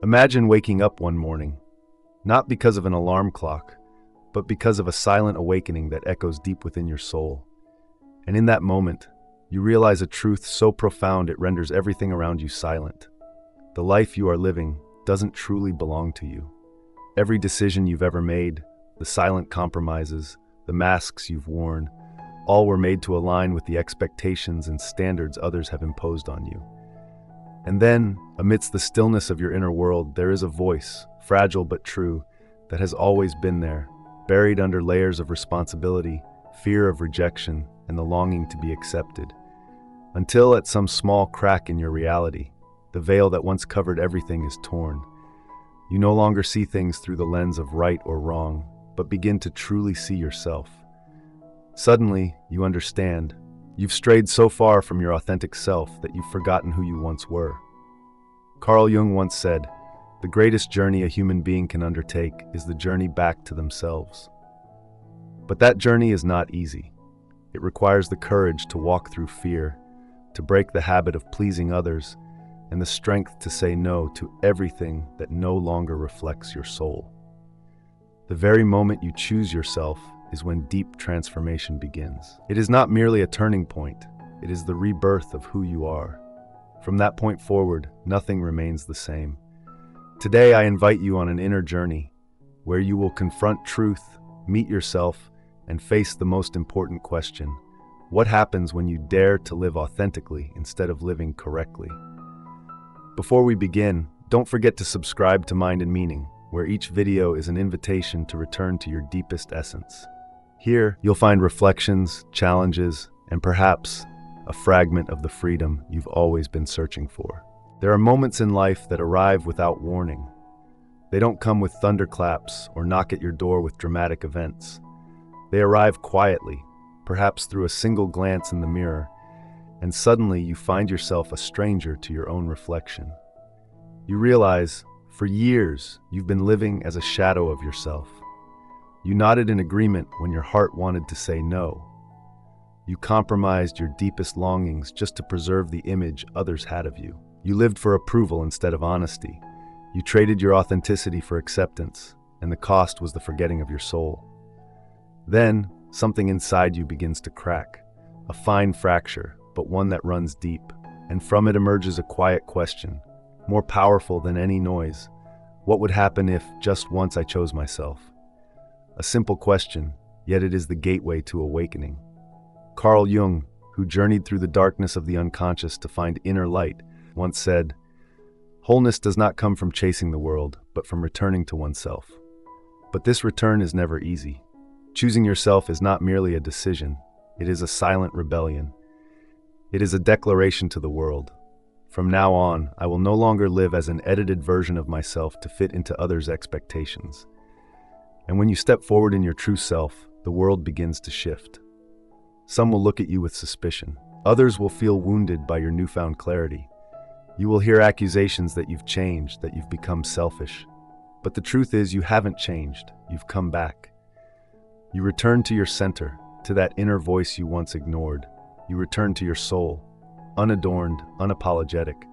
Imagine waking up one morning, not because of an alarm clock, but because of a silent awakening that echoes deep within your soul. And in that moment, you realize a truth so profound it renders everything around you silent. The life you are living doesn't truly belong to you. Every decision you've ever made, the silent compromises, the masks you've worn, all were made to align with the expectations and standards others have imposed on you. And then, amidst the stillness of your inner world, there is a voice, fragile but true, that has always been there, buried under layers of responsibility, fear of rejection, and the longing to be accepted. Until at some small crack in your reality, the veil that once covered everything is torn. You no longer see things through the lens of right or wrong, but begin to truly see yourself. Suddenly, you understand. You've strayed so far from your authentic self that you've forgotten who you once were. Carl Jung once said, "The greatest journey a human being can undertake is the journey back to themselves." But that journey is not easy. It requires the courage to walk through fear, to break the habit of pleasing others, and the strength to say no to everything that no longer reflects your soul. The very moment you choose yourself is when deep transformation begins. It is not merely a turning point, it is the rebirth of who you are. From that point forward, nothing remains the same. Today, I invite you on an inner journey where you will confront truth, meet yourself, and face the most important question: what happens when you dare to live authentically instead of living correctly? Before we begin, don't forget to subscribe to Mind and Meaning, where each video is an invitation to return to your deepest essence. Here, you'll find reflections, challenges, and perhaps a fragment of the freedom you've always been searching for. There are moments in life that arrive without warning. They don't come with thunderclaps or knock at your door with dramatic events. They arrive quietly, perhaps through a single glance in the mirror, and suddenly you find yourself a stranger to your own reflection. You realize, for years, you've been living as a shadow of yourself. You nodded in agreement when your heart wanted to say no. You compromised your deepest longings just to preserve the image others had of you. You lived for approval instead of honesty. You traded your authenticity for acceptance, and the cost was the forgetting of your soul. Then, something inside you begins to crack, a fine fracture, but one that runs deep, and from it emerges a quiet question, more powerful than any noise. What would happen if, just once, I chose myself? A simple question, yet it is the gateway to awakening. Carl Jung, who journeyed through the darkness of the unconscious to find inner light, once said, "Wholeness does not come from chasing the world, but from returning to oneself." But this return is never easy. Choosing yourself is not merely a decision, it is a silent rebellion. It is a declaration to the world. From now on, I will no longer live as an edited version of myself to fit into others' expectations. And when you step forward in your true self, the world begins to shift. Some will look at you with suspicion. Others will feel wounded by your newfound clarity. You will hear accusations that you've changed, that you've become selfish. But the truth is, you haven't changed. You've come back. You return to your center, to that inner voice you once ignored. You return to your soul, unadorned, unapologetic.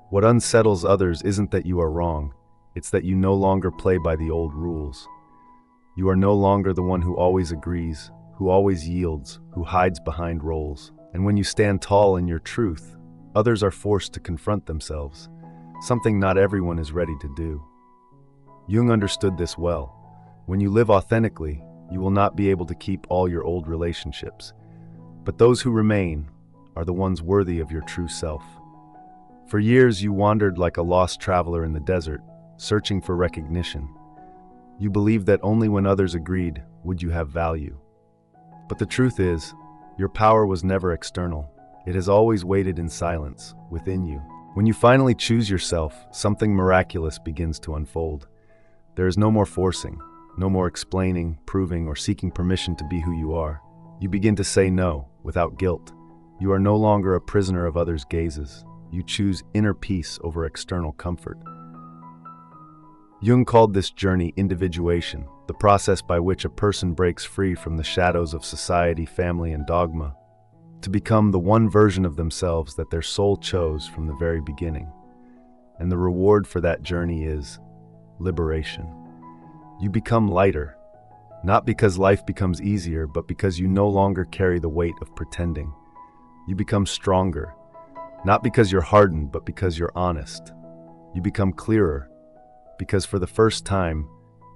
What unsettles others isn't that you are wrong, it's that you no longer play by the old rules. You are no longer the one who always agrees, who always yields, who hides behind roles. And when you stand tall in your truth, others are forced to confront themselves, something not everyone is ready to do. Jung understood this well. When you live authentically, you will not be able to keep all your old relationships, but those who remain are the ones worthy of your true self. For years, you wandered like a lost traveler in the desert, searching for recognition. You believed that only when others agreed would you have value. But the truth is, your power was never external. It has always waited in silence, within you. When you finally choose yourself, something miraculous begins to unfold. There is no more forcing, no more explaining, proving, or seeking permission to be who you are. You begin to say no, without guilt. You are no longer a prisoner of others' gazes. You choose inner peace over external comfort. Jung called this journey individuation, the process by which a person breaks free from the shadows of society, family, and dogma, to become the one version of themselves that their soul chose from the very beginning. And the reward for that journey is liberation. You become lighter, not because life becomes easier, but because you no longer carry the weight of pretending. You become stronger, not because you're hardened, but because you're honest. You become clearer, because for the first time,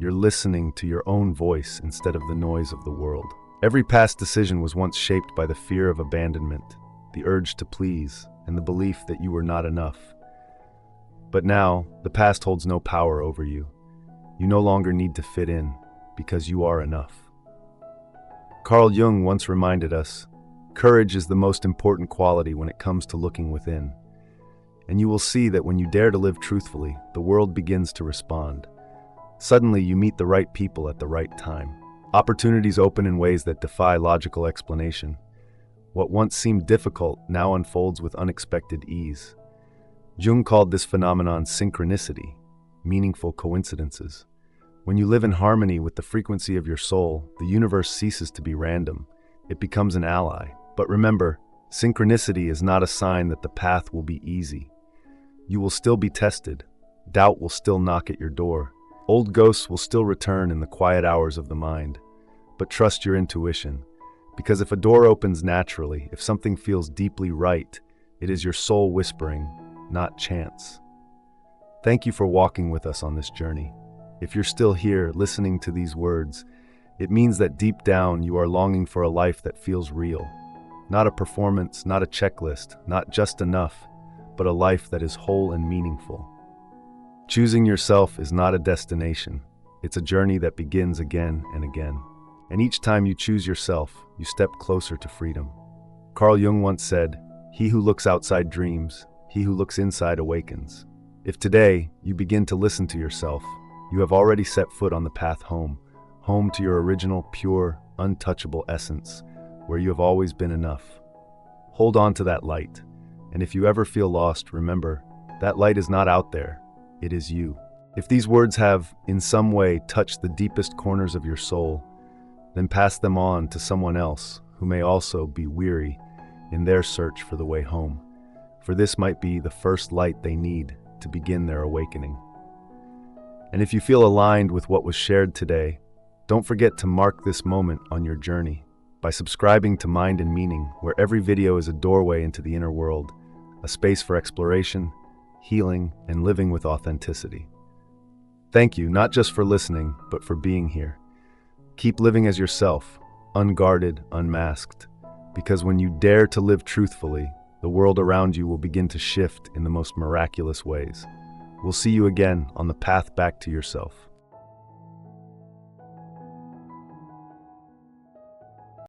you're listening to your own voice instead of the noise of the world. Every past decision was once shaped by the fear of abandonment, the urge to please, and the belief that you were not enough. But now, the past holds no power over you. You no longer need to fit in, because you are enough. Carl Jung once reminded us, courage is the most important quality when it comes to looking within. And you will see that when you dare to live truthfully, the world begins to respond. Suddenly, you meet the right people at the right time. Opportunities open in ways that defy logical explanation. What once seemed difficult now unfolds with unexpected ease. Jung called this phenomenon synchronicity, meaningful coincidences. When you live in harmony with the frequency of your soul, the universe ceases to be random. It becomes an ally. But remember, synchronicity is not a sign that the path will be easy. You will still be tested. Doubt will still knock at your door. Old ghosts will still return in the quiet hours of the mind. But trust your intuition, because if a door opens naturally, if something feels deeply right, it is your soul whispering, not chance. Thank you for walking with us on this journey. If you're still here, listening to these words, it means that deep down you are longing for a life that feels real. Not a performance, not a checklist, not just enough, but a life that is whole and meaningful. Choosing yourself is not a destination. It's a journey that begins again and again. And each time you choose yourself, you step closer to freedom. Carl Jung once said, "He who looks outside dreams, he who looks inside awakens." If today you begin to listen to yourself, you have already set foot on the path home to your original, pure, untouchable essence, where you have always been enough. Hold on to that light, and if you ever feel lost, remember, that light is not out there, it is you. If these words have, in some way, touched the deepest corners of your soul, then pass them on to someone else who may also be weary in their search for the way home, for this might be the first light they need to begin their awakening. And if you feel aligned with what was shared today, don't forget to mark this moment on your journey by subscribing to Mind and Meaning, where every video is a doorway into the inner world, a space for exploration, healing, and living with authenticity. Thank you, not just for listening, but for being here. Keep living as yourself, unguarded, unmasked, because when you dare to live truthfully, the world around you will begin to shift in the most miraculous ways. We'll see you again on the path back to yourself.